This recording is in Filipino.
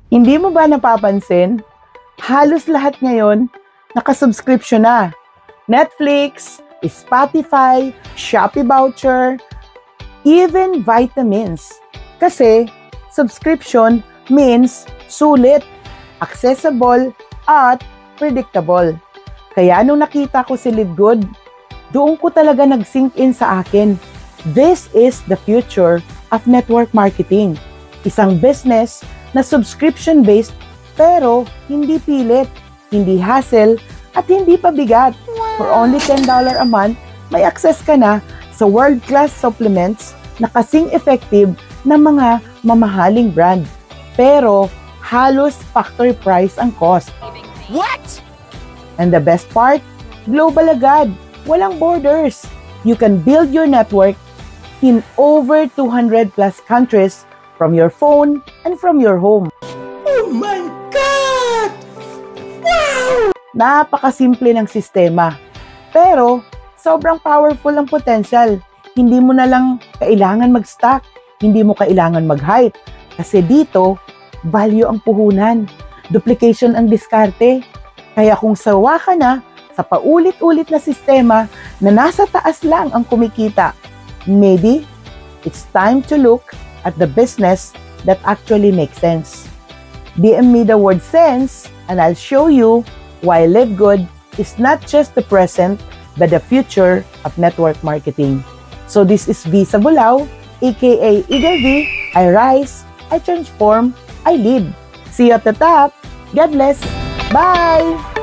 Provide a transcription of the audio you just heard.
Hindi mo ba napapansin? Halos lahat ngayon nakasubscription na. Netflix, Spotify, Shopee voucher, even vitamins. Kasi subscription means sulit, accessible, at predictable. Kaya nung nakita ko si Live Good, doon ko talaga nag-sink in sa akin. This is the future of network marketing. Isang business na subscription-based pero hindi pilit, hindi hassle, at hindi pabigat. For only $10 a month, may access ka na sa world-class supplements na kasing effective ng mga mamahaling brand. Pero halos factory price ang cost. What? And the best part, global agad, walang borders. You can build your network in over 200 plus countries from your phone and from your home. Oh my God! Wow! Napakasimple ng sistema. Pero sobrang powerful ang potential. Hindi mo na lang kailangan mag-stock. Hindi mo kailangan mag-hype. Kasi dito, value ang puhunan. Duplication ang diskarte. Kaya kung sawa ka na sa paulit-ulit na sistema na nasa taas lang ang kumikita, maybe it's time to look at the business that actually makes sense. DM me the word sense and I'll show you why Live Good is not just the present but the future of network marketing. So this is Visa Bulao, aka Eagle V. I rise, I transform, I lead. See you at the top. God bless. Bye!